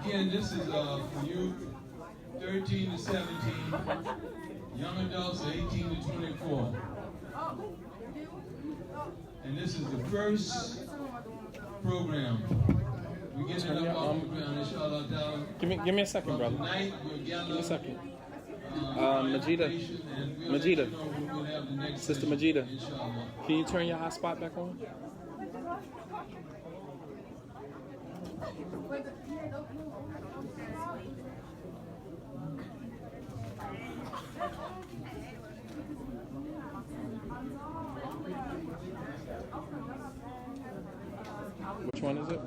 Again, this is for you 13 to 17, young adults 18 to 24. And this is the first program. We get it up off the ground, inshallah. Give me a second, brother. Tonight, we'll Give me a second. Majida. Majida. Sister Majida. Can you turn your hotspot back on? Which one is it?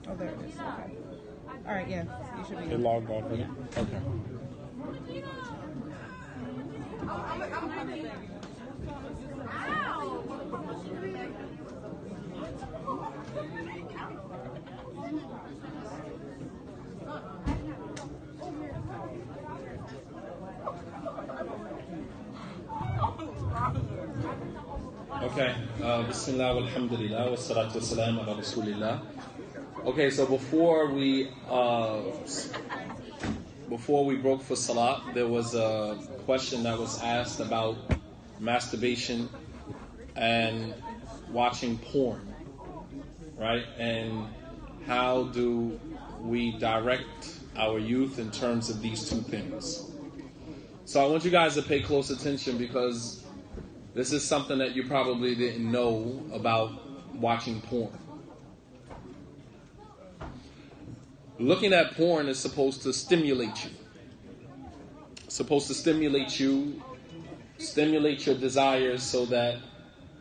Oh, there it is. Okay. All right, yeah, you should be It good. logged off, right? Okay. Okay, Bismillah, alhamdulillah, wa salatu wa salam ala Rasulillah. Okay, so before we broke for salat, there was a question that was asked about masturbation and watching porn, right? And how do we direct our youth in terms of these two things? So I want you guys to pay close attention, because this is something that you probably didn't know about watching porn. Looking at porn is supposed to stimulate you. It's supposed to stimulate you, stimulate your desires, so that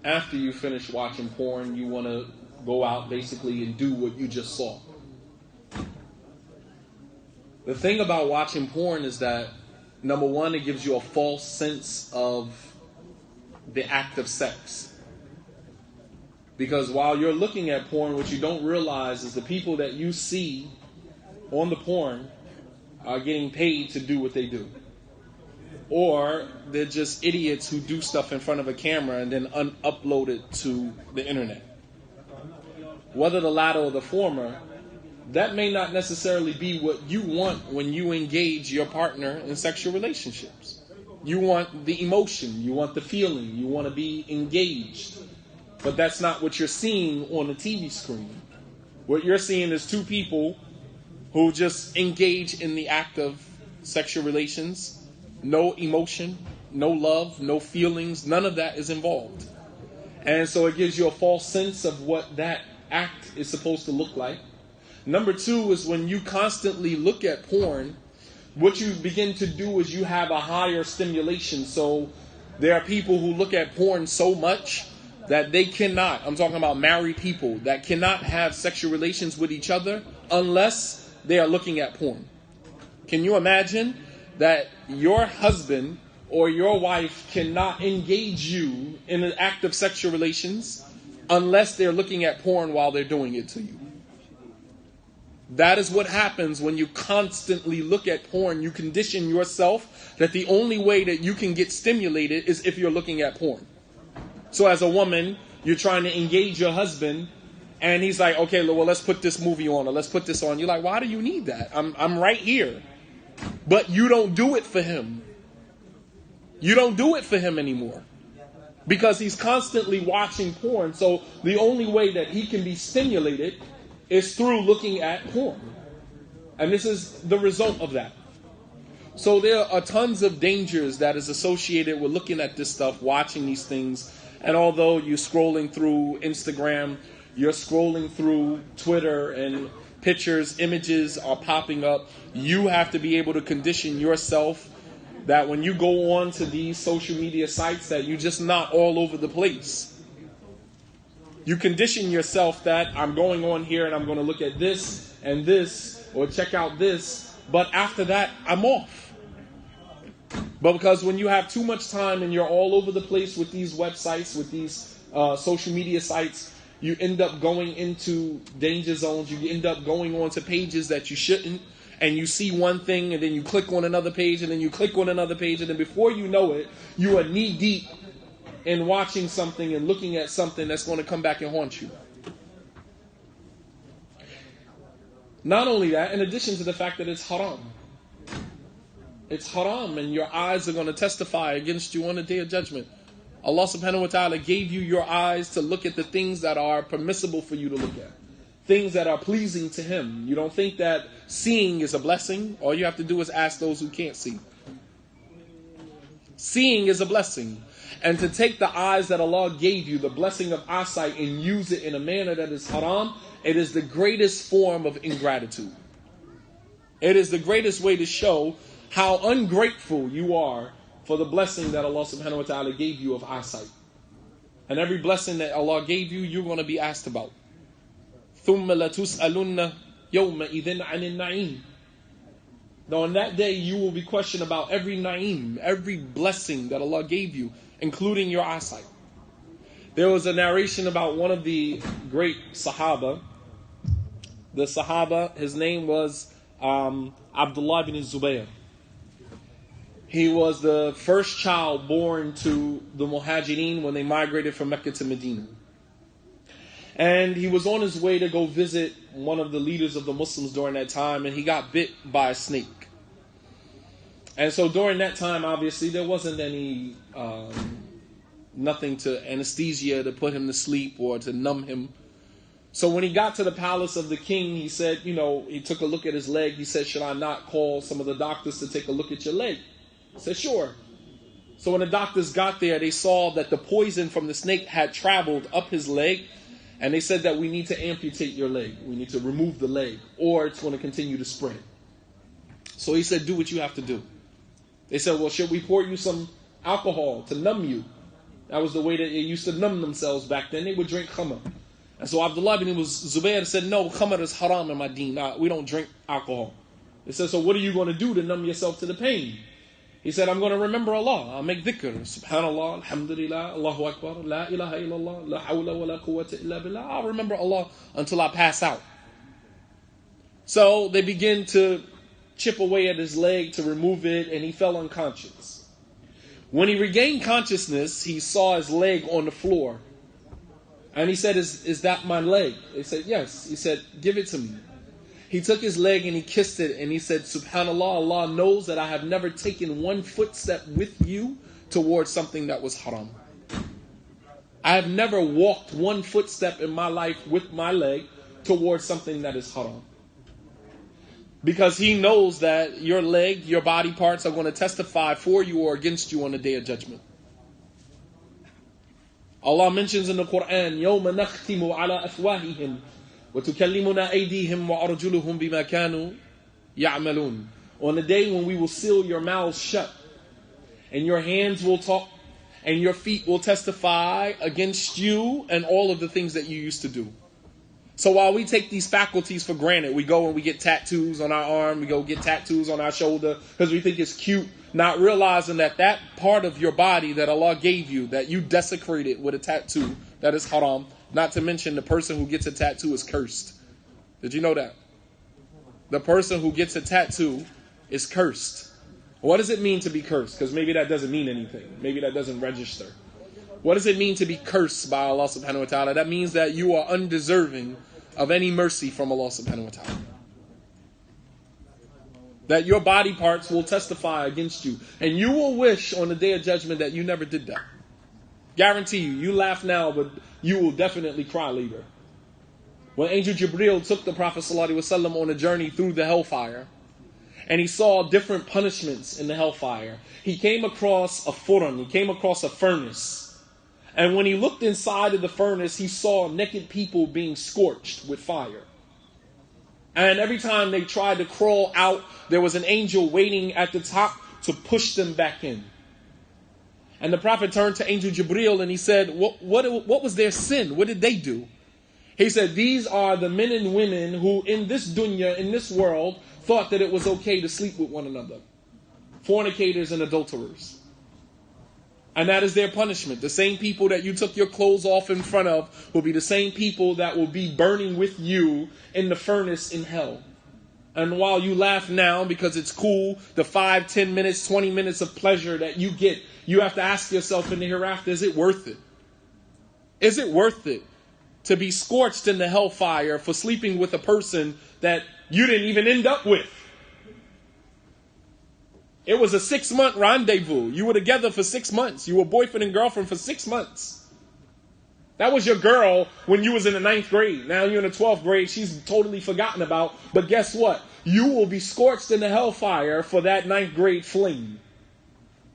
after you finish watching porn, you want to go out basically and do what you just saw. The thing about watching porn is that, number one, it gives you a false sense of the act of sex. Because while you're looking at porn, what you don't realize is the people that you see on the porn are getting paid to do what they do. Or they're just idiots who do stuff in front of a camera and then upload it to the internet. Whether the latter or the former, that may not necessarily be what you want when you engage your partner in sexual relationships. You want the emotion, you want the feeling, you want to be engaged. But that's not what you're seeing on the TV screen. What you're seeing is two people who just engage in the act of sexual relations. No emotion, no love, no feelings, none of that is involved. And so it gives you a false sense of what that act is supposed to look like. Number two is when you constantly look at porn, what you begin to do is you have a higher stimulation. So there are people who look at porn so much that they cannot, I'm talking about married people, that cannot have sexual relations with each other unless they are looking at porn. Can you imagine that your husband or your wife cannot engage you in an act of sexual relations unless they're looking at porn while they're doing it to you? That is what happens when you constantly look at porn. You condition yourself that the only way that you can get stimulated is if you're looking at porn. So as a woman, you're trying to engage your husband, and he's like, okay, well, let's put this movie on, or let's put this on. You're like, why do you need that? I'm right here. But you don't do it for him. You don't do it for him anymore, because he's constantly watching porn. So the only way that he can be stimulated is through looking at porn. And this is the result of that. So there are tons of dangers that is associated with looking at this stuff, watching these things. And although you're scrolling through Instagram, you're scrolling through Twitter, and pictures, images are popping up, you have to be able to condition yourself that when you go on to these social media sites, that you're just not all over the place. You condition yourself that I'm going on here and I'm going to look at this and this, or check out this, but after that, I'm off. But because when you have too much time and you're all over the place with these websites, with these social media sites, You end up going into danger zones. You end up going onto pages that you shouldn't. And you see one thing, and then you click on another page, and then you click on another page, and then before you know it, you are knee deep in watching something and looking at something that's going to come back and haunt you. Not only that, in addition to the fact that it's haram. It's haram, and your eyes are going to testify against you on the day of judgment. Allah subhanahu wa ta'ala gave you your eyes to look at the things that are permissible for you to look at. Things that are pleasing to Him. You don't think that seeing is a blessing? All you have to do is ask those who can't see. Seeing is a blessing. And to take the eyes that Allah gave you, the blessing of eyesight, and use it in a manner that is haram, it is the greatest form of ingratitude. It is the greatest way to show how ungrateful you are for the blessing that Allah subhanahu wa ta'ala gave you of eyesight. And every blessing that Allah gave you, you're going to be asked about. ثُمَّ لَتُسْأَلُنَّ يَوْمَئِذٍ عَنِ النَّعِيمِ. Now on that day you will be questioned about every na'im, every blessing that Allah gave you, including your eyesight. There was a narration about one of the great Sahaba. The Sahaba, his name was Abdullah ibn Zubayr. He was the first child born to the Muhajirin when they migrated from Mecca to Medina. And he was on his way to go visit one of the leaders of the Muslims during that time, and he got bit by a snake. And so during that time, obviously, there wasn't any, nothing to anesthesia to put him to sleep or to numb him. So when he got to the palace of the king, he said, he took a look at his leg. He said, should I not call some of the doctors to take a look at your leg? He said, sure. So when the doctors got there, they saw that the poison from the snake had traveled up his leg. And they said that we need to amputate your leg. We need to remove the leg, or it's going to continue to spread. So he said, do what you have to do. They said, well, should we pour you some alcohol to numb you? That was the way that they used to numb themselves back then. They would drink khamr. And so Abdullah ibn Zubayr said, no, khamr is haram in my deen. We don't drink alcohol. They said, so what are you going to do to numb yourself to the pain? He said, I'm going to remember Allah. I'll make dhikr. Subhanallah, alhamdulillah, Allahu Akbar, la ilaha illallah, la hawla wa la quwwata illa billah. I'll remember Allah until I pass out. So they begin to chip away at his leg to remove it, and he fell unconscious. When he regained consciousness, he saw his leg on the floor. And he said, is that my leg? They said, yes. He said, give it to me. He took his leg and he kissed it, and he said, Subhanallah, Allah knows that I have never taken one footstep with you towards something that was haram. I have never walked one footstep in my life with my leg towards something that is haram. Because he knows that your leg, your body parts are going to testify for you or against you on the day of judgment. Allah mentions in the Quran, يَوْمَ نَخْتِمُ عَلَىٰ أَفْوَاهِهِمْ وَتُكَلِّمُنَا أَيْدِيهِمْ وَأَرْجُلُهُمْ بِمَا كَانُوا يَعْمَلُونَ. On the day when we will seal your mouths shut, and your hands will talk, and your feet will testify against you and all of the things that you used to do. So while we take these faculties for granted, we go and we get tattoos on our arm, we go get tattoos on our shoulder because we think it's cute, not realizing that that part of your body that Allah gave you, that you desecrated with a tattoo, that is haram. Not to mention the person who gets a tattoo is cursed. Did you know that? The person who gets a tattoo is cursed. What does it mean to be cursed? Because maybe that doesn't mean anything. Maybe that doesn't register. What does it mean to be cursed by Allah subhanahu wa ta'ala? That means that you are undeserving of any mercy from Allah subhanahu wa ta'ala. That your body parts will testify against you. And you will wish on the day of judgment that you never did that. Guarantee you, you laugh now, but you will definitely cry later. When Angel Jibreel took the Prophet ﷺ on a journey through the hellfire, and he saw different punishments in the hellfire, he came across a furan, he came across a furnace. And when he looked inside of the furnace, he saw naked people being scorched with fire. And every time they tried to crawl out, there was an angel waiting at the top to push them back in. And the Prophet turned to Angel Jibreel and he said, what was their sin? What did they do? He said, these are the men and women who in this dunya, in this world, thought that it was okay to sleep with one another. Fornicators and adulterers. And that is their punishment. The same people that you took your clothes off in front of will be the same people that will be burning with you in the furnace in hell. And while you laugh now because it's cool, the 5, 10 minutes, 20 minutes of pleasure that you get, you have to ask yourself in the hereafter, is it worth it? Is it worth it to be scorched in the hellfire for sleeping with a person that you didn't even end up with? It was a 6-month rendezvous. You were together for 6 months. You were boyfriend and girlfriend for 6 months. That was your girl when you was in the 9th grade. Now you're in the 12th grade. She's totally forgotten about. But guess what? You will be scorched in the hellfire for that 9th grade fling.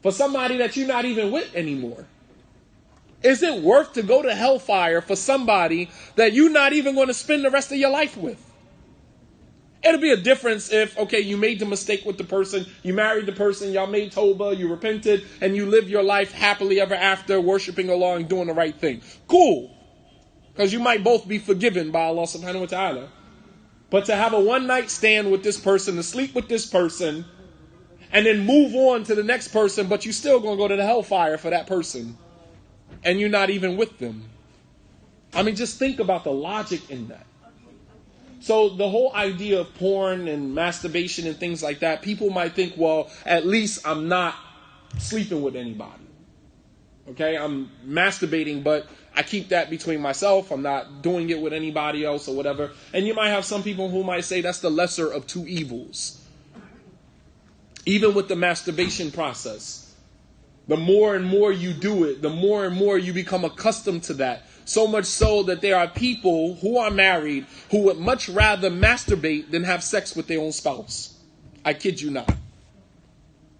For somebody that you're not even with anymore. Is it worth to go to hellfire for somebody that you're not even going to spend the rest of your life with? It'll be a difference if, okay, you made the mistake with the person, you married the person, y'all made Tawbah, you repented, and you live your life happily ever after, worshiping Allah and doing the right thing. Cool. Because you might both be forgiven by Allah subhanahu wa ta'ala. But to have a one-night stand with this person, to sleep with this person, and then move on to the next person, but you're still going to go to the hellfire for that person, and you're not even with them. I mean, just think about the logic in that. So the whole idea of porn and masturbation and things like that, people might think, well, at least I'm not sleeping with anybody. Okay, I'm masturbating, but I keep that between myself. I'm not doing it with anybody else or whatever. And you might have some people who might say that's the lesser of two evils. Even with the masturbation process, the more and more you do it, the more and more you become accustomed to that. So much so that there are people who are married who would much rather masturbate than have sex with their own spouse. I kid you not.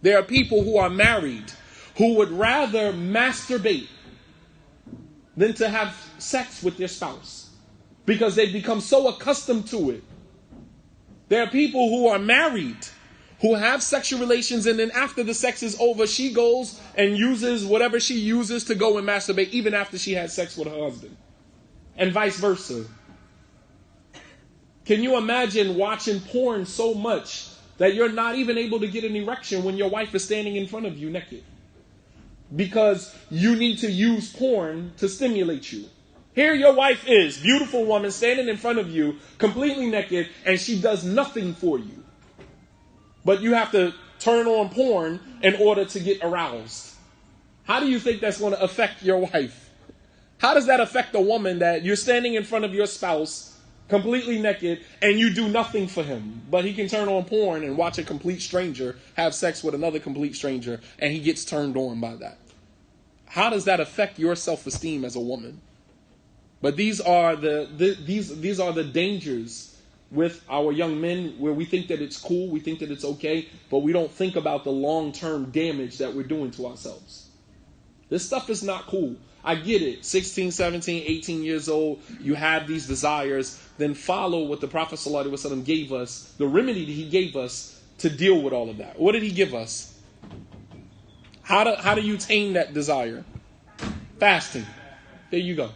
There are people who are married who would rather masturbate than to have sex with their spouse because they've become so accustomed to it. There are people who are married who have sexual relations, and then after the sex is over, she goes and uses whatever she uses to go and masturbate, even after she had sex with her husband. And vice versa. Can you imagine watching porn so much that you're not even able to get an erection when your wife is standing in front of you naked? Because you need to use porn to stimulate you. Here your wife is, beautiful woman, standing in front of you, completely naked, and she does nothing for you. But you have to turn on porn in order to get aroused. How do you think that's going to affect your wife? How does that affect a woman that you're standing in front of your spouse, completely naked, and you do nothing for him? But he can turn on porn and watch a complete stranger have sex with another complete stranger, and he gets turned on by that. How does that affect your self-esteem as a woman? But these are the dangers with our young men, where we think that it's cool, we think that it's okay, but we don't think about the long-term damage that we're doing to ourselves. This stuff is not cool. I get it. 16, 17, 18 years old, you have these desires, then follow what the Prophet ﷺ gave us, the remedy that he gave us to deal with all of that. What did he give us? How do you tame that desire? Fasting. There you go.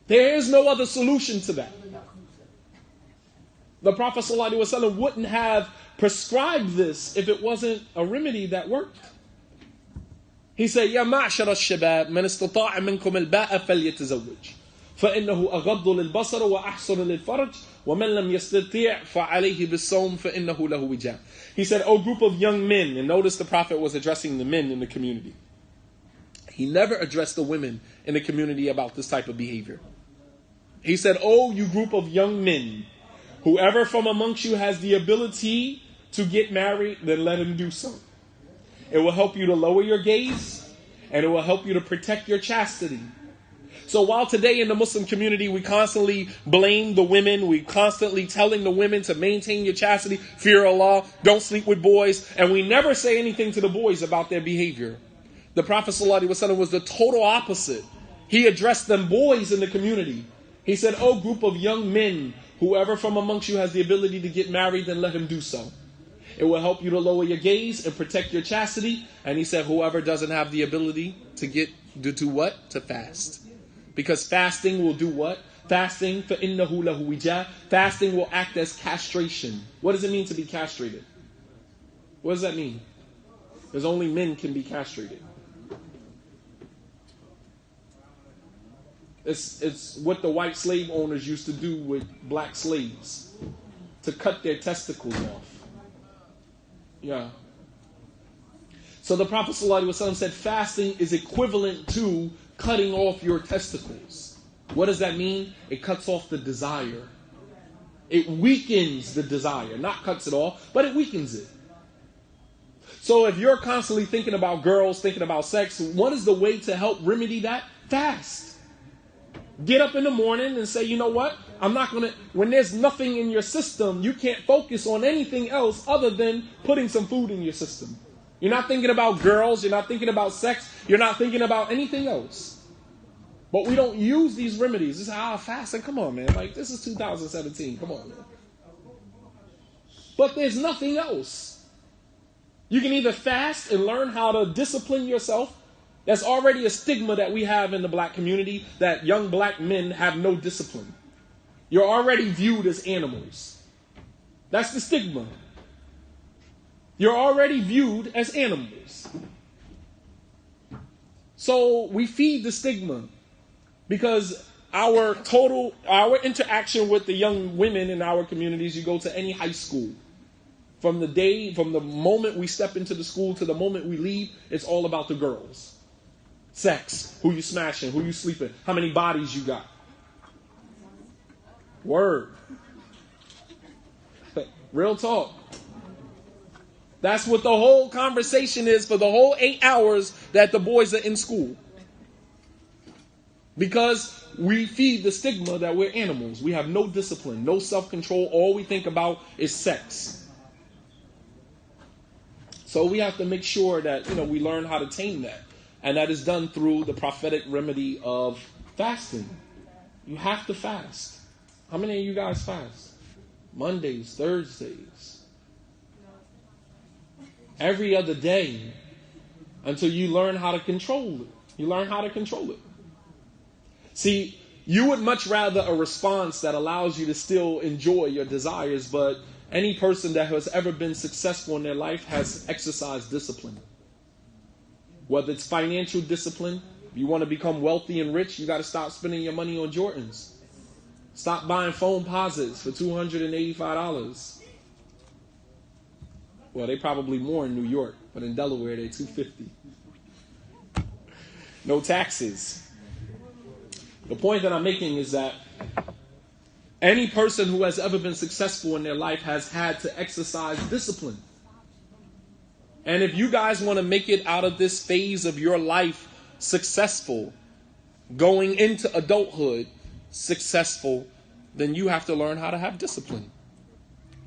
There is no other solution to that. The Prophet ﷺ wouldn't have prescribed this if it wasn't a remedy that worked. He said, يا معشر الشباب من استطاع منكم الباء فليتزوج فإنه أغض للبصر وأحسن للفرج ومن لم يستطيع فعليه بالصوم فإنه له وجاء. He said, "O group of young men," and notice the Prophet was addressing the men in the community. He never addressed the women in the community about this type of behavior. He said, "O you group of young men, whoever from amongst you has the ability to get married, then let him do so. It will help you to lower your gaze, and it will help you to protect your chastity." So while today in the Muslim community we constantly blame the women, we constantly telling the women to maintain your chastity, fear Allah, don't sleep with boys, and we never say anything to the boys about their behavior. The Prophet ﷺ was the total opposite. He addressed them boys in the community. He said, "O group of young men, whoever from amongst you has the ability to get married, then let him do so. It will help you to lower your gaze and protect your chastity." And he said, whoever doesn't have the ability to do what? To fast. Because fasting will do what? Fasting, فَإِنَّهُ لَهُ وِجَاء. Fasting will act as castration. What does it mean to be castrated? What does that mean? Because only men can be castrated. It's what the white slave owners used to do with black slaves, to cut their testicles off. Yeah. So the Prophet ﷺ said fasting is equivalent to cutting off your testicles. What does that mean? It cuts off the desire. It weakens the desire. Not cuts it off, but it weakens it. So if you're constantly thinking about girls, thinking about sex, what is the way to help remedy that? Fast. Get up in the morning and say, you know what? I'm not going to, when there's nothing in your system, you can't focus on anything else other than putting some food in your system. You're not thinking about girls. You're not thinking about sex. You're not thinking about anything else. But we don't use these remedies. This is fasting. Come on, man. Like, this is 2017. Come on, man. But there's nothing else. You can either fast and learn how to discipline yourself. That's already a stigma that we have in the black community, that young black men have no discipline. You're already viewed as animals. That's the stigma. You're already viewed as animals. So we feed the stigma because our interaction with the young women in our communities, you go to any high school. From the moment we step into the school to the moment we leave, it's all about the girls. Sex, who you smashing, who you sleeping, how many bodies you got. Word. Real talk. That's what the whole conversation is for the whole 8 hours that the boys are in school. Because we feed the stigma that we're animals. We have no discipline, no self-control. All we think about is sex. So we have to make sure that, we learn how to tame that. And that is done through the prophetic remedy of fasting. You have to fast. How many of you guys fast? Mondays, Thursdays. Every other day until you learn how to control it. You learn how to control it. See, you would much rather a response that allows you to still enjoy your desires, but any person that has ever been successful in their life has exercised discipline. Whether it's financial discipline, if you want to become wealthy and rich, you got to stop spending your money on Jordans. Stop buying phone posits for $285. Well, they probably more in New York, but in Delaware, they're $250. No taxes. The point that I'm making is that any person who has ever been successful in their life has had to exercise discipline. And if you guys want to make it out of this phase of your life successful, going into adulthood successful, then you have to learn how to have discipline.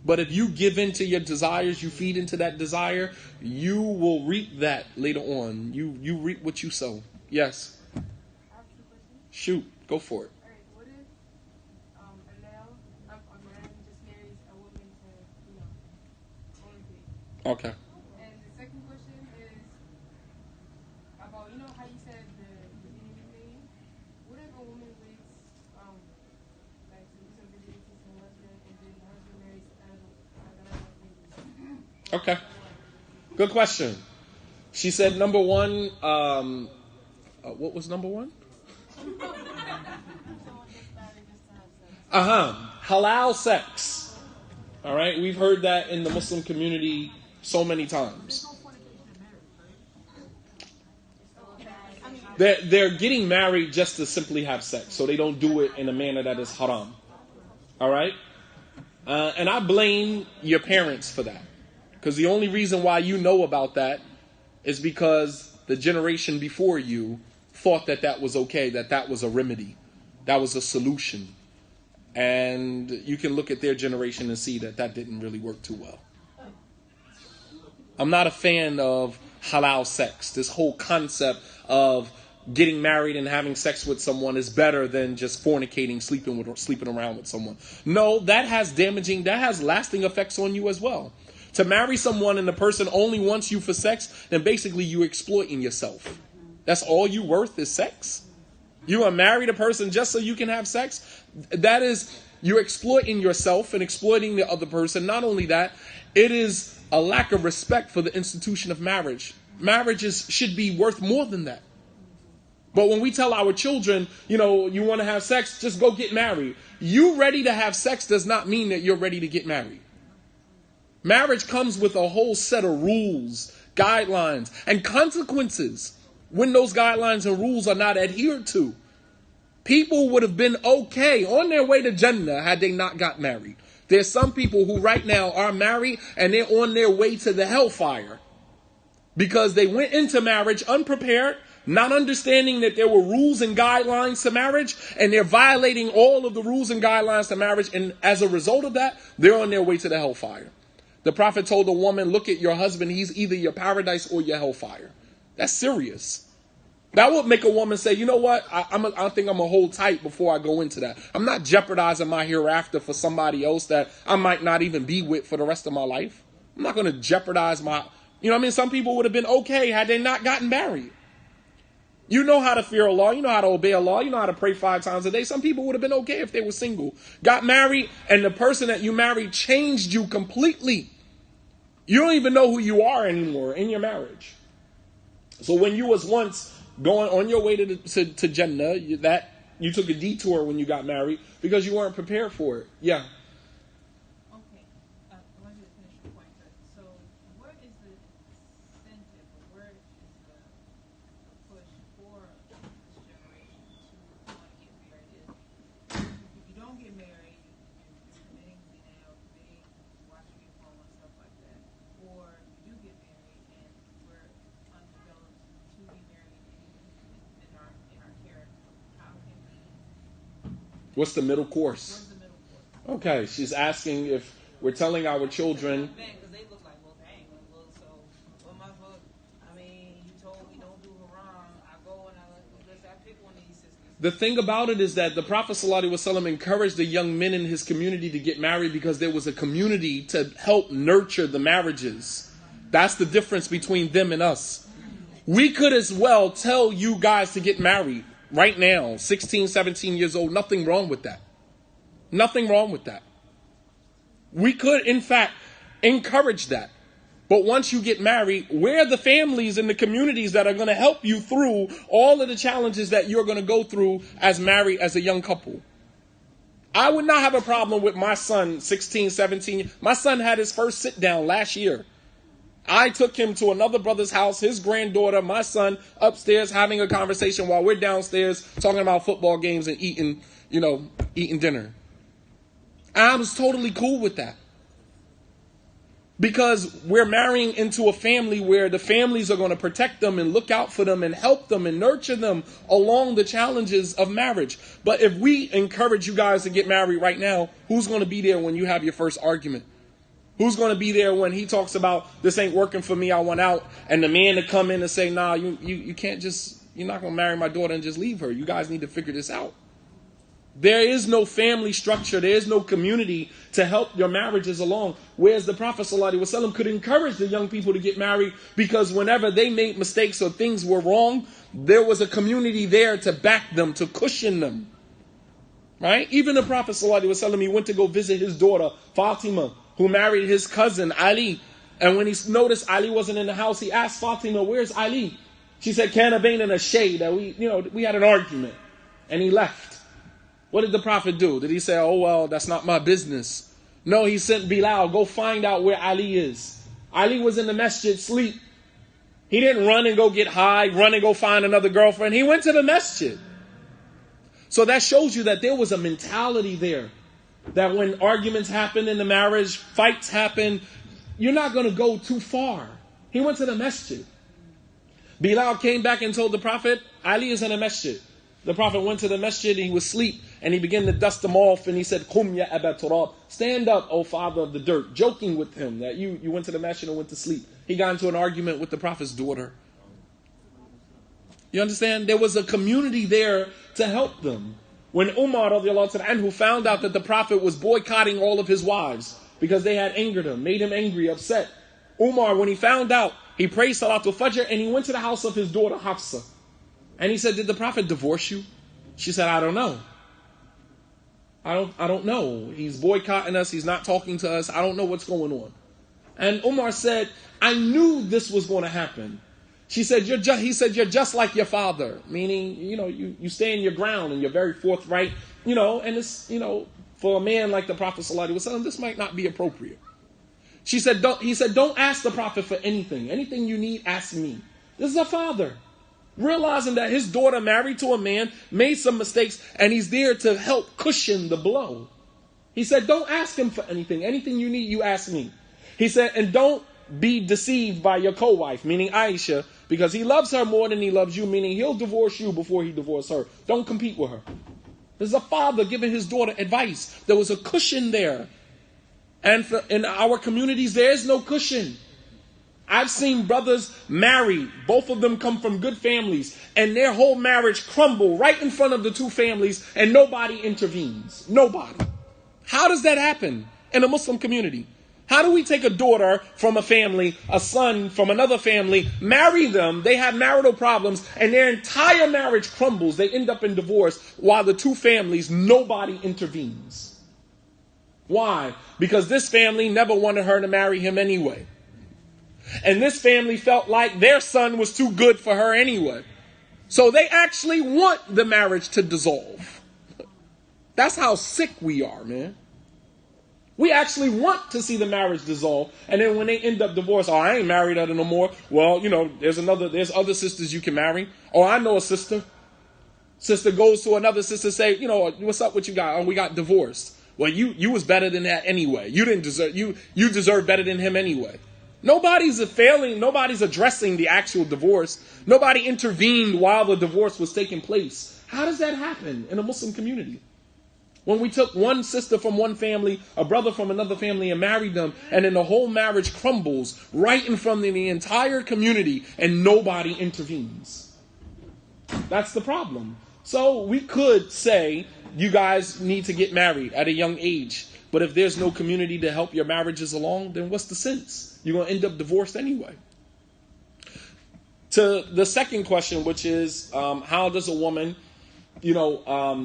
But if you give in to your desires, you feed into that desire, you will reap that later on. You reap what you sow. Yes. Shoot, go for it. All right, what if a man just marries a woman to, only Okay. And the second question is about, how you said the virginity thing? What if a woman waits, like to do some virginity to her husband, and then the husband marries another Okay. Good question. She said number one, what was number one? Halal sex. All right. We've heard that in the Muslim community so many times. They're getting married just to simply have sex. So they don't do it in a manner that is haram. All right. And I blame your parents for that. Because the only reason why you know about that is because the generation before you thought that that was okay, that was a remedy, that was a solution. And you can look at their generation and see that didn't really work too well. I'm not a fan of halal sex. This whole concept of getting married and having sex with someone is better than just fornicating, sleeping around with someone. No, that has lasting effects on you as well. To marry someone and the person only wants you for sex, then basically you're exploiting yourself. That's all you worth is sex? You are married a person just so you can have sex? That is, you're exploiting yourself and exploiting the other person. Not only that, it is a lack of respect for the institution of marriage. Marriages should be worth more than that. But when we tell our children, you want to have sex, just go get married. You ready to have sex does not mean that you're ready to get married. Marriage comes with a whole set of rules, guidelines, and consequences when those guidelines and rules are not adhered to. People would have been okay on their way to Jannah had they not got married. There's some people who right now are married and they're on their way to the hellfire because they went into marriage unprepared, not understanding that there were rules and guidelines to marriage, and they're violating all of the rules and guidelines to marriage. And as a result of that, they're on their way to the hellfire. The Prophet told a woman, look at your husband. He's either your paradise or your hellfire. That's serious. That would make a woman say, you know what? I think I'm going to hold tight before I go into that. I'm not jeopardizing my hereafter for somebody else that I might not even be with for the rest of my life. I'm not going to jeopardize my, some people would have been okay had they not gotten married. You know how to fear Allah. You know how to obey Allah. You know how to pray 5 times a day. Some people would have been okay if they were single. Got married, and the person that you married changed you completely. You don't even know who you are anymore in your marriage. So when you was once going on your way to Jannah, you took a detour when you got married because you weren't prepared for it. Yeah. Okay. I want you to finish your point. So what is the incentive, or where is the push for this generation to want to get married? If you don't get married, you're committing zina, committing watching your phone and stuff like that. Or you do get married and we're undeveloped to be married in our character. How can we? What's the middle course? What's the middle course? Okay, she's asking if we're telling our children. Because they look like, well, dang, well, so what am I supposed? I mean, you told me don't do haram. I go and I pick one of these sisters. The thing about it is that the Prophet ﷺ encouraged the young men in his community to get married because there was a community to help nurture the marriages. That's the difference between them and us. We could as well tell you guys to get married right now, 16, 17 years old. Nothing wrong with that. Nothing wrong with that. We could, in fact, encourage that. But once you get married, where are the families and the communities that are going to help you through all of the challenges that you're going to go through as married, as a young couple? I would not have a problem with my son, 16, 17. My son had his first sit down last year. I took him to another brother's house, his granddaughter, my son, upstairs having a conversation while we're downstairs talking about football games and eating dinner. I was totally cool with that. Because we're marrying into a family where the families are going to protect them and look out for them and help them and nurture them along the challenges of marriage. But if we encourage you guys to get married right now, who's going to be there when you have your first argument? Who's going to be there when he talks about this ain't working for me, I want out, and the man to come in and say, nah, you can't just, you're not going to marry my daughter and just leave her. You guys need to figure this out. There is no family structure. There is no community to help your marriages along. Whereas the Prophet ﷺ could encourage the young people to get married because whenever they made mistakes or things were wrong, there was a community there to back them, to cushion them. Right? Even the Prophet ﷺ, he went to go visit his daughter, Fatima, who married his cousin, Ali. And when he noticed Ali wasn't in the house, he asked Fatima, where's Ali? She said, Kana bainana shay, that we had an argument. And he left. What did the Prophet do? Did he say, oh, well, that's not my business? No, he sent Bilal, go find out where Ali is. Ali was in the masjid, sleep. He didn't run and go get high, run and go find another girlfriend. He went to the masjid. So that shows you that there was a mentality there. That when arguments happen in the marriage, fights happen, you're not going to go too far. He went to the masjid. Bilal came back and told the Prophet, Ali is in the masjid. The Prophet went to the masjid, he was asleep, and he began to dust them off, and he said, Qum ya Aba Turab, stand up, O father of the dirt, joking with him that you went to the masjid and went to sleep. He got into an argument with the Prophet's daughter. You understand? There was a community there to help them. When Umar radiallahu anhu found out that the Prophet was boycotting all of his wives because they had angered him, made him angry, upset. Umar, when he found out, he prayed Salatul Fajr and he went to the house of his daughter Hafsa. And he said, did the Prophet divorce you? She said, I don't know. I don't know. He's boycotting us. He's not talking to us. I don't know what's going on. And Umar said, I knew this was going to happen. He said, you're just like your father. Meaning, you stand your ground and you're very forthright, and it's, for a man like the Prophet sallallahu alaihi wasallam, this might not be appropriate. He said, don't ask the Prophet for anything. Anything you need, ask me. This is a father. Realizing that his daughter married to a man, made some mistakes, and he's there to help cushion the blow. He said, don't ask him for anything. Anything you need, you ask me. He said, and don't be deceived by your co-wife, meaning Aisha, because he loves her more than he loves you, meaning he'll divorce you before he divorces her. Don't compete with her. There's a father giving his daughter advice. There was a cushion there. And in our communities, there is no cushion. I've seen brothers marry, both of them come from good families, and their whole marriage crumble right in front of the two families, and nobody intervenes. Nobody. How does that happen in a Muslim community? How do we take a daughter from a family, a son from another family, marry them, they have marital problems, and their entire marriage crumbles, they end up in divorce, while the two families, nobody intervenes? Why? Because this family never wanted her to marry him anyway. And this family felt like their son was too good for her anyway. So they actually want the marriage to dissolve. That's how sick we are, man. We actually want to see the marriage dissolve. And then when they end up divorced, oh, I ain't married her no more. Well, there's other sisters you can marry. Oh, I know a sister. Sister goes to another sister, say, what's up with you guys? Oh, we got divorced. Well, you was better than that anyway. You deserve better than him anyway. Nobody's addressing the actual divorce. Nobody intervened while the divorce was taking place. How does that happen in a Muslim community? When we took one sister from one family, a brother from another family, and married them, and then the whole marriage crumbles right in front of the entire community, and nobody intervenes. That's the problem. So we could say, you guys need to get married at a young age. But if there's no community to help your marriages along, then what's the sense? You're going to end up divorced anyway. To the second question, which is, how does a woman,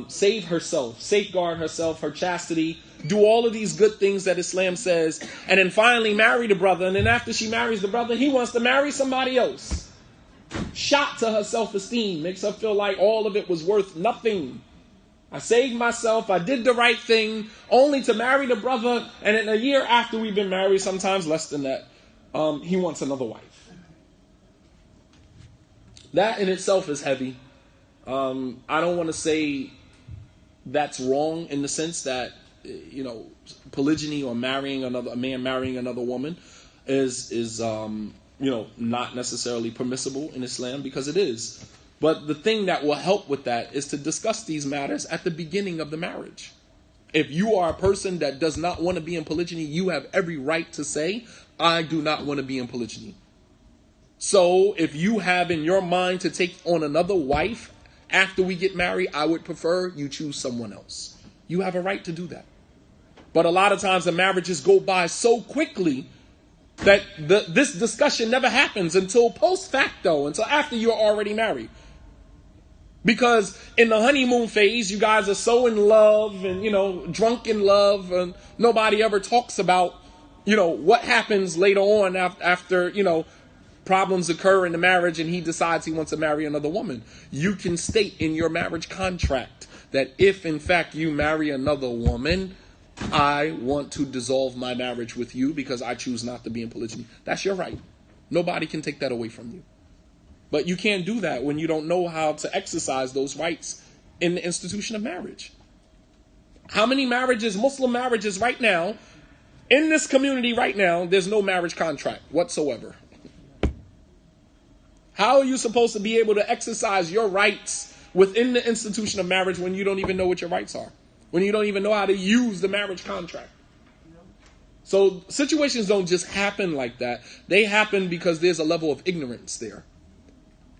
save herself, safeguard herself, her chastity, do all of these good things that Islam says, and then finally marry the brother, and then after she marries the brother, he wants to marry somebody else. Shot to her self-esteem, makes her feel like all of it was worth nothing. I saved myself, I did the right thing, only to marry the brother, and then a year after we've been married, sometimes less than that, he wants another wife. That in itself is heavy. I don't want to say that's wrong in the sense that, polygyny or a man marrying another woman is not necessarily permissible in Islam, because it is. But the thing that will help with that is to discuss these matters at the beginning of the marriage. If you are a person that does not want to be in polygyny, you have every right to say, I do not want to be in polygyny. So if you have in your mind to take on another wife after we get married, I would prefer you choose someone else. You have a right to do that. But a lot of times the marriages go by so quickly that this discussion never happens until post facto, until after you're already married. Because in the honeymoon phase, you guys are so in love and, drunk in love, and nobody ever talks about, what happens later on after, problems occur in the marriage and he decides he wants to marry another woman. You can state in your marriage contract that if in fact you marry another woman, I want to dissolve my marriage with you because I choose not to be in polygyny. That's your right. Nobody can take that away from you. But you can't do that when you don't know how to exercise those rights in the institution of marriage. How many marriages, Muslim marriages right now, in this community right now, there's no marriage contract whatsoever. How are you supposed to be able to exercise your rights within the institution of marriage when you don't even know what your rights are? When you don't even know how to use the marriage contract? So situations don't just happen like that. They happen because there's a level of ignorance there.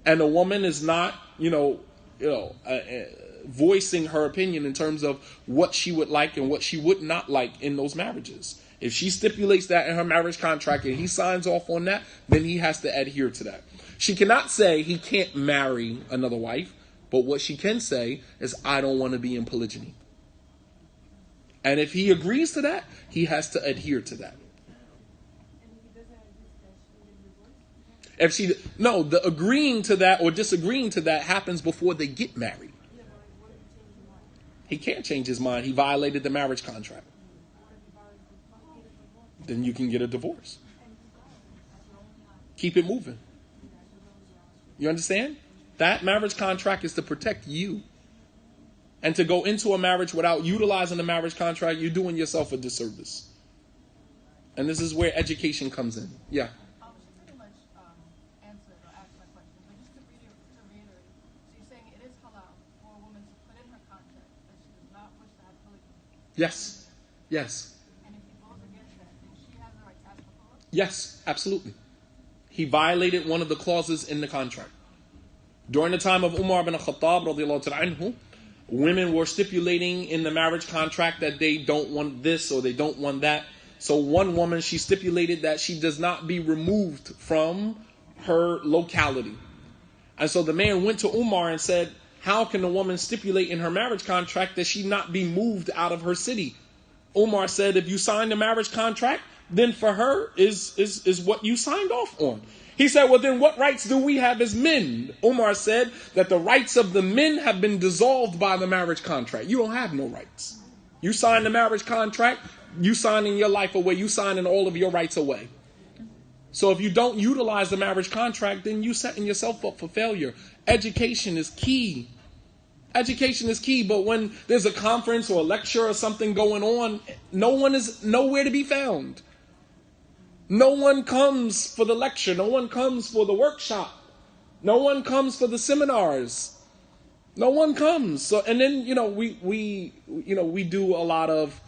And the woman is not, voicing her opinion in terms of what she would like and what she would not like in those marriages. If she stipulates that in her marriage contract and he signs off on that, then he has to adhere to that. She cannot say he can't marry another wife, but what she can say is, I don't want to be in polygyny. And if he agrees to that, he has to adhere to that. The agreeing to that or disagreeing to that happens before they get married. He can't change his mind. He violated the marriage contract. Then you can get a divorce. Keep it moving. You understand? That marriage contract is to protect you. And to go into a marriage without utilizing the marriage contract, you're doing yourself a disservice. And this is where education comes in. Yeah. She pretty much answered or asked my question, but just to reiterate, so you're saying it is halal for a woman to put in her contract that she does not wish to have polygamy. Yes. Yes. And if he goes against that, then she has the right to ask for divorce? Yes, absolutely. He violated one of the clauses in the contract. During the time of Umar bin Khattab, radiallahu ta'ala anhu, women were stipulating in the marriage contract that they don't want this or they don't want that. So one woman, she stipulated that she does not be removed from her locality. And so the man went to Umar and said, how can a woman stipulate in her marriage contract that she not be moved out of her city? Umar said, if you sign the marriage contract, then for her is what you signed off on. He said, well, then what rights do we have as men? Umar said that the rights of the men have been dissolved by the marriage contract. You don't have no rights. You sign the marriage contract, you signing your life away, you signing all of your rights away. So if you don't utilize the marriage contract, then you're setting yourself up for failure. Education is key. Education is key, but when there's a conference or a lecture or something going on, no one is nowhere to be found. No one comes for the lecture. No one comes for the workshop. No one comes for the seminars. No one comes. So, and then, we do a lot of,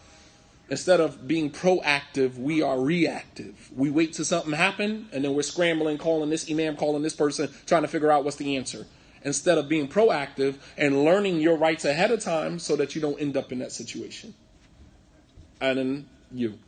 instead of being proactive, we are reactive. We wait till something happen, and then we're scrambling, calling this imam, calling this person, trying to figure out what's the answer. Instead of being proactive and learning your rights ahead of time so that you don't end up in that situation. And then you.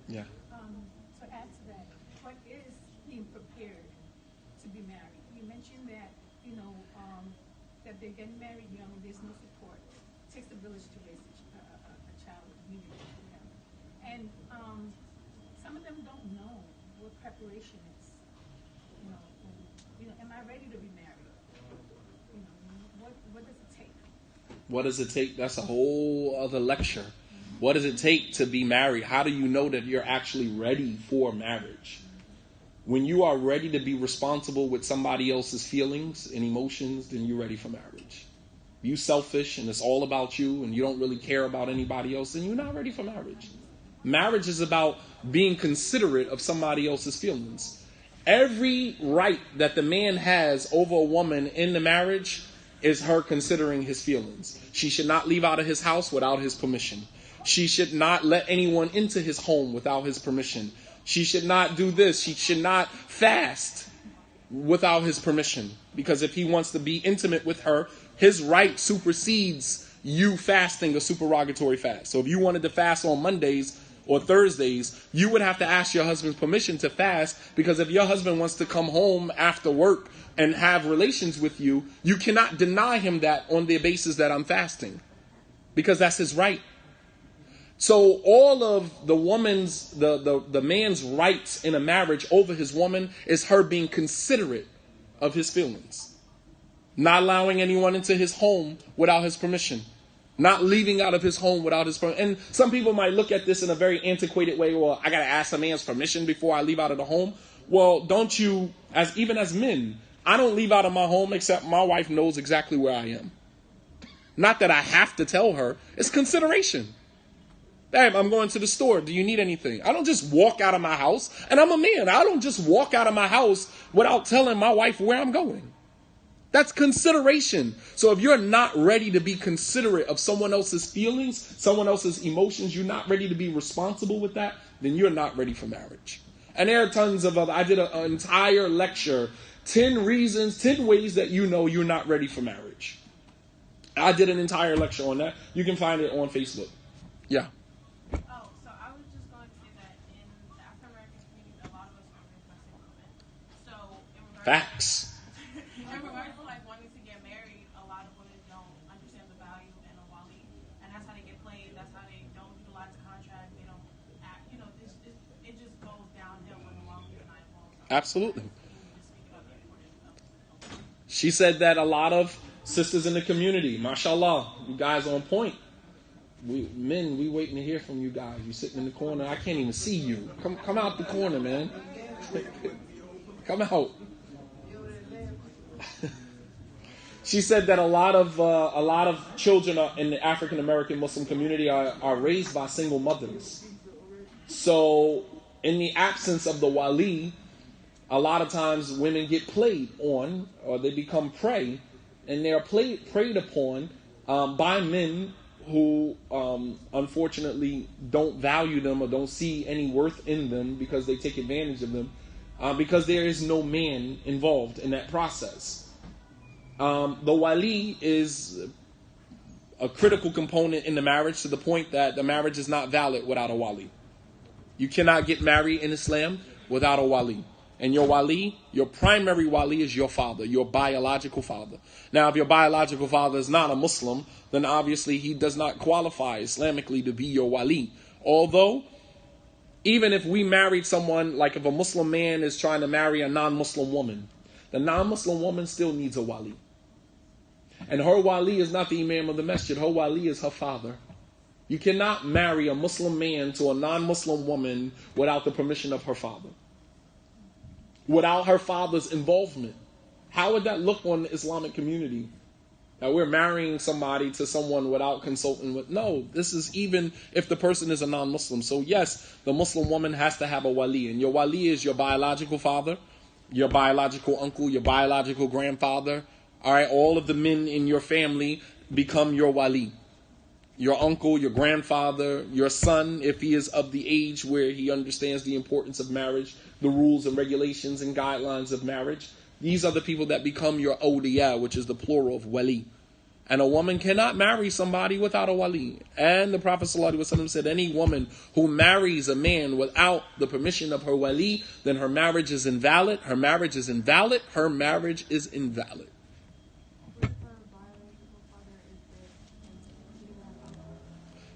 Yeah. To add to that, what is being prepared to be married? You mentioned that, that they're getting married young, there's no support. It takes a village to raise a child. And some of them don't know what preparation is. Am I ready to be married? What does it take? What does it take? That's a whole other lecture. What does it take to be married? How do you know that you're actually ready for marriage? When you are ready to be responsible with somebody else's feelings and emotions, then you're ready for marriage. If you selfish and it's all about you and you don't really care about anybody else, then you're not ready for marriage. Marriage is about being considerate of somebody else's feelings. Every right that the man has over a woman in the marriage is her considering his feelings. She should not leave out of his house without his permission. She should not let anyone into his home without his permission. She should not do this. She should not fast without his permission. Because if he wants to be intimate with her, his right supersedes you fasting a supererogatory fast. So if you wanted to fast on Mondays or Thursdays, you would have to ask your husband's permission to fast, because if your husband wants to come home after work and have relations with you, you cannot deny him that on the basis that I'm fasting, because that's his right. So all of the man's rights in a marriage over his woman is her being considerate of his feelings, not allowing anyone into his home without his permission, not leaving out of his home without his permission. And some people might look at this in a very antiquated way. Well, I got to ask a man's permission before I leave out of the home. Well, don't you, even as men, I don't leave out of my home except my wife knows exactly where I am. Not that I have to tell her. It's consideration. Babe, I'm going to the store. Do you need anything? I don't just walk out of my house. And I'm a man. I don't just walk out of my house without telling my wife where I'm going. That's consideration. So if you're not ready to be considerate of someone else's feelings, someone else's emotions, you're not ready to be responsible with that, then you're not ready for marriage. And there are tons of other, I did an entire lecture, 10 ways that you know you're not ready for marriage. I did an entire lecture on that. You can find it on Facebook. Yeah. Oh, so I was just going to say that in the African American community, a lot of us are raised by single women. So in regards Facts. in regards to like wanting to get married, a lot of women don't understand the value in a wali, and that's how they get played. That's how they don't utilize the contract. They don't act. You know, it just goes downhill when the wali and I involved. Absolutely. She said that a lot of sisters in the community, mashallah, you guys on point. We waiting to hear from you guys. You sitting in the corner. I can't even see you. Come out the corner, man. Come out. She said that a lot of children in the African American Muslim community are raised by single mothers. So in the absence of the wali, a lot of times women get played on, or they become prey, and they are preyed upon by men who unfortunately don't value them or don't see any worth in them because they take advantage of them because there is no man involved in that process. The wali is a critical component in the marriage to the point that the marriage is not valid without a wali. You cannot get married in Islam without a wali. And your wali, your primary wali, is your father, your biological father. Now, if your biological father is not a Muslim, then obviously he does not qualify Islamically to be your wali. Although, even if we married someone, like if a Muslim man is trying to marry a non-Muslim woman, the non-Muslim woman still needs a wali. And her wali is not the imam of the masjid. Her wali is her father. You cannot marry a Muslim man to a non-Muslim woman without the permission of her father, without her father's involvement. How would that look on the Islamic community? That we're marrying somebody to someone without consulting with... No, this is even if the person is a non-Muslim. So yes, the Muslim woman has to have a wali. And your wali is your biological father, your biological uncle, your biological grandfather. All right, all of the men in your family become your wali. Your uncle, your grandfather, your son, if he is of the age where he understands the importance of marriage, the rules and regulations and guidelines of marriage. These are the people that become your awliya, which is the plural of wali. And a woman cannot marry somebody without a wali. And the Prophet ﷺ said, any woman who marries a man without the permission of her wali, then her marriage is invalid. Her marriage is invalid. Her marriage is invalid.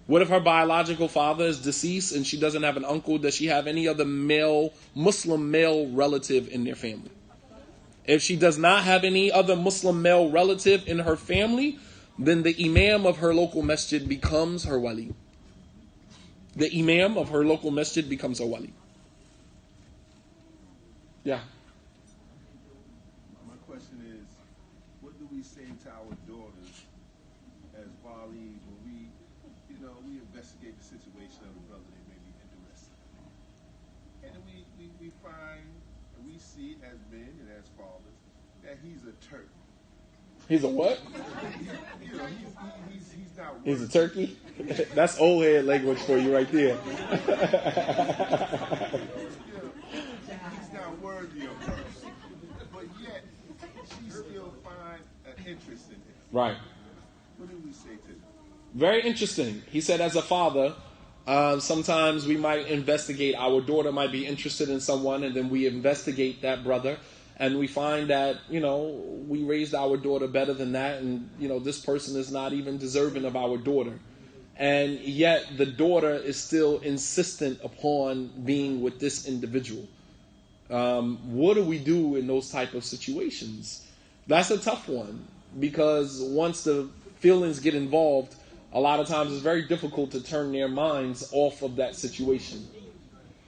What if her biological father is deceased and she doesn't have an uncle? Does she have any other Muslim male relative in their family? If she does not have any other Muslim male relative in her family, then the imam of her local masjid becomes her wali. The imam of her local masjid becomes her wali. Yeah. My question is, what do we say to our daughters as wali when we investigate the situation of the brother they may be interested in? And we find, and we see as men and as fathers, that he's a Turk. He's a what? He's not worthy. He's a turkey? That's old head language for you right there. He's not worthy of her. But yet, she still finds an interest in him. Right. What do we say to them? Very interesting. He said as a father, sometimes we might investigate. Our daughter might be interested in someone, and then we investigate that brother. And we find that, we raised our daughter better than that. And, this person is not even deserving of our daughter. And yet the daughter is still insistent upon being with this individual. What do we do in those type of situations? That's a tough one. Because once the feelings get involved, a lot of times it's very difficult to turn their minds off of that situation.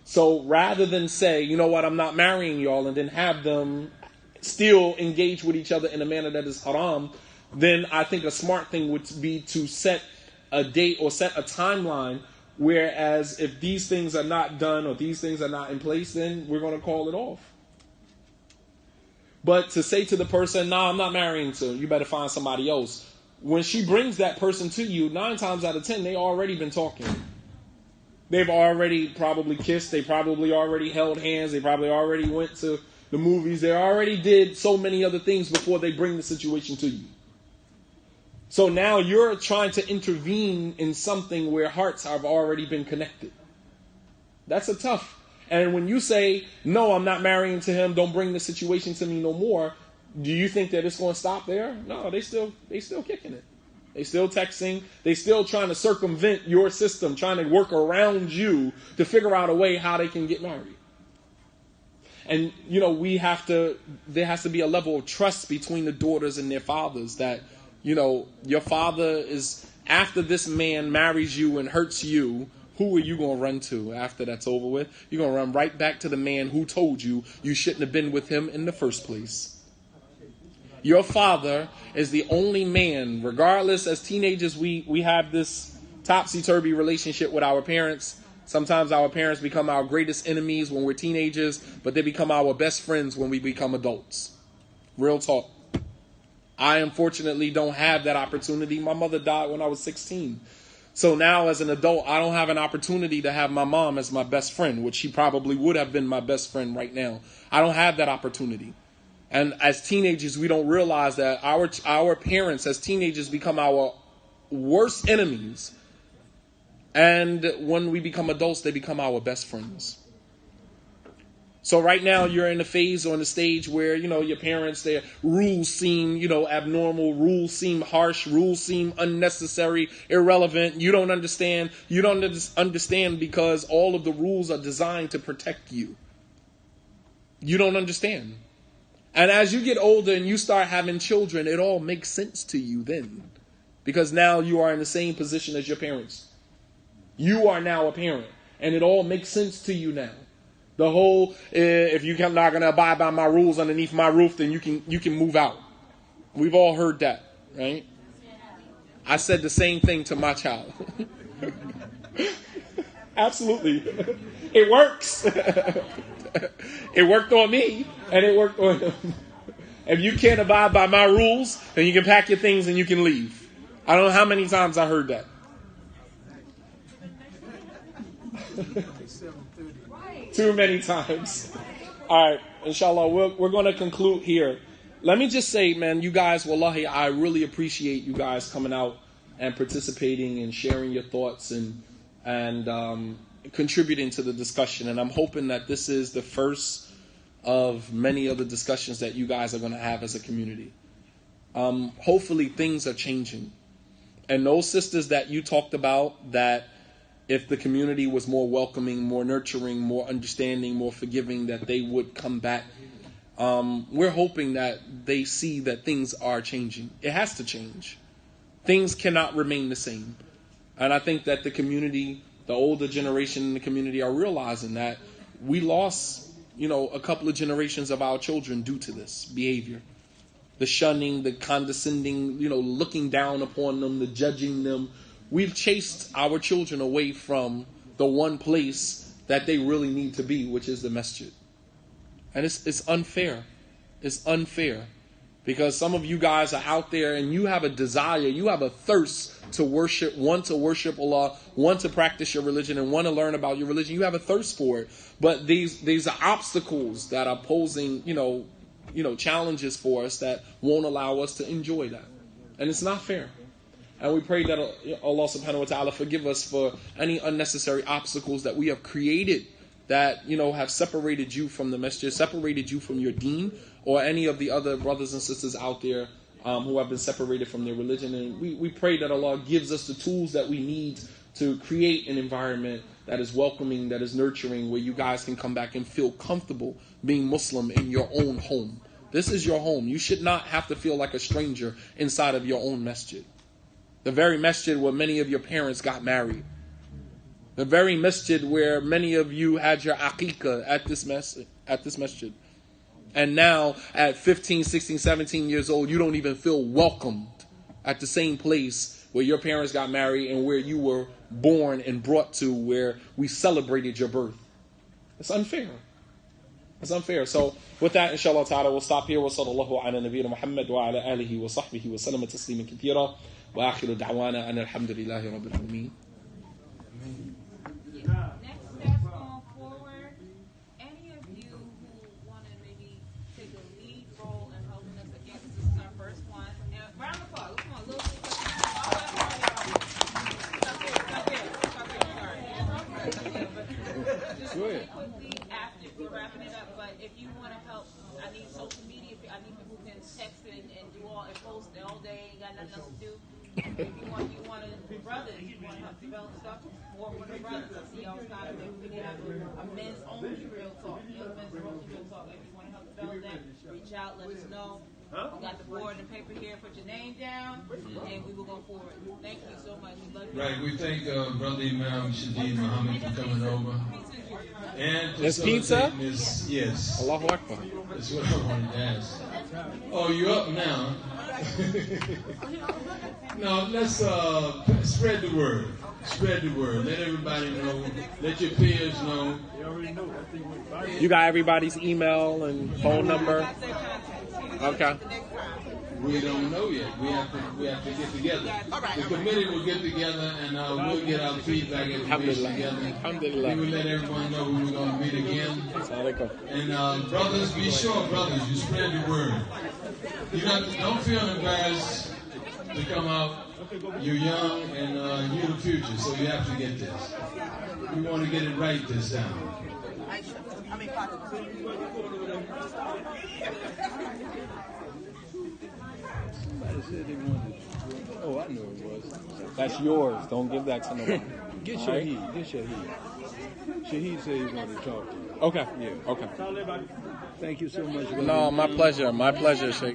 So rather than say, you know what, I'm not marrying y'all, and then have them still engage with each other in a manner that is haram, then I think a smart thing would be to set a date or set a timeline, whereas if these things are not done or these things are not in place, then we're going to call it off. But to say to the person, no, I'm not marrying you, you better find somebody else. When she brings that person to you, 9 times out of 10, they already been talking. They've already probably kissed. They probably already held hands. They probably already went to the movies. They already did so many other things before they bring the situation to you. So now you're trying to intervene in something where hearts have already been connected. That's a tough. And when you say, no, I'm not marrying to him, don't bring the situation to me no more, do you think that it's going to stop there? No, they still kicking it. They still texting. They still trying to circumvent your system, trying to work around you to figure out a way how they can get married. And, there has to be a level of trust between the daughters and their fathers that, your father is, after this man marries you and hurts you, who are you going to run to after that's over with? You're going to run right back to the man who told you shouldn't have been with him in the first place. Your father is the only man, regardless, as teenagers, we have this topsy-turvy relationship with our parents. Sometimes our parents become our greatest enemies when we're teenagers, but they become our best friends when we become adults. Real talk. I unfortunately don't have that opportunity. My mother died when I was 16. So now as an adult, I don't have an opportunity to have my mom as my best friend, which she probably would have been my best friend right now. I don't have that opportunity. And as teenagers, we don't realize that our parents as teenagers become our worst enemies. And when we become adults, they become our best friends. So right now you're in a phase or in a stage where, your parents, their rules seem, abnormal, rules seem harsh, rules seem unnecessary, irrelevant. You don't understand. You don't understand because all of the rules are designed to protect you. You don't understand. And as you get older and you start having children, it all makes sense to you then. Because now you are in the same position as your parents. You are now a parent. And it all makes sense to you now. The whole, if you're not going to abide by my rules underneath my roof, then you can move out. We've all heard that, right? I said the same thing to my child. Absolutely. It works. It worked on me, and it worked on him. If you can't abide by my rules, then you can pack your things and you can leave. I don't know how many times I heard that. Too many times. All right, inshallah, we're going to conclude here. Let me just say, man, you guys, wallahi, I really appreciate you guys coming out and participating and sharing your thoughts and contributing to the discussion. And I'm hoping that this is the first of many other discussions that you guys are going to have as a community. Hopefully things are changing. And those sisters that you talked about, that if the community was more welcoming, more nurturing, more understanding, more forgiving, that they would come back. We're hoping that they see that things are changing. It has to change. Things cannot remain the same. And I think that the community, the older generation in the community are realizing that we lost, a couple of generations of our children due to this behavior. The shunning, the condescending, looking down upon them, the judging them. We've chased our children away from the one place that they really need to be, which is the masjid. And it's unfair. It's unfair. Because some of you guys are out there and you have a desire, you have a thirst to worship, want to worship Allah, want to practice your religion and want to learn about your religion. You have a thirst for it. But these are obstacles that are posing, challenges for us that won't allow us to enjoy that. And it's not fair. And we pray that Allah subhanahu wa ta'ala forgive us for any unnecessary obstacles that we have created that, have separated you from the masjid, separated you from your deen, or any of the other brothers and sisters out there who have been separated from their religion. And we pray that Allah gives us the tools that we need to create an environment that is welcoming, that is nurturing, where you guys can come back and feel comfortable being Muslim in your own home. This is your home. You should not have to feel like a stranger inside of your own masjid. The very masjid where many of your parents got married. The very masjid where many of you had your aqiqah at this masjid. And now at 15, 16, 17 years old, you don't even feel welcomed at the same place where your parents got married and where you were born and brought to, where we celebrated your birth. It's unfair. It's unfair. So with that, inshallah ta'ala, we'll stop here. Wa sallallahu ala nabiyyina Muhammad wa ala alihi wa sahbihi wa sallam tasliman kathira. Wa akhiru da'wana an alhamdulillahi rabbil alameen. Next steps going forward, any of you who want to maybe take a lead role in helping us against this is our first one. And round of applause. Come on, little if you want to help, I need social media. I need people who can text and do all and post all day. Ain't got nothing else to do. If you want to brothers, you want to help develop stuff more for the brothers. I see y'all kind of maybe we can have a men's only real talk, young men's only real talk. If you want to help develop that, reach out, let us know. We got the board and the paper here. Put your name down, and we will go forward. Thank you so much. We love you. Right, we thank Brother Imam Shadid Muhammad for coming over. And There's pizza? This, yes. Allahu Akbar. That's what I wanted to ask. Oh, you're up now. No, let's spread the word. Spread the word. Let everybody know. Let your peers know. You got everybody's email and phone number? Okay. We don't know yet. We have to get together. The committee will get together and we'll get our feedback information together. We will let everyone know when we're going to meet again. And brothers, be sure, brothers, you spread the word. Don't feel embarrassed to come out. You're young and you're the future, so you have to get this. We want to get it right this time. Somebody said they wanted. Oh, I know it was. That's yours. Don't give that to nobody. Get Shaheed. Get Shaheed. Shaheed said he wanted to talk to you. Okay. Yeah. Okay. Thank you so much. No, my pleasure. My pleasure, Sheikh.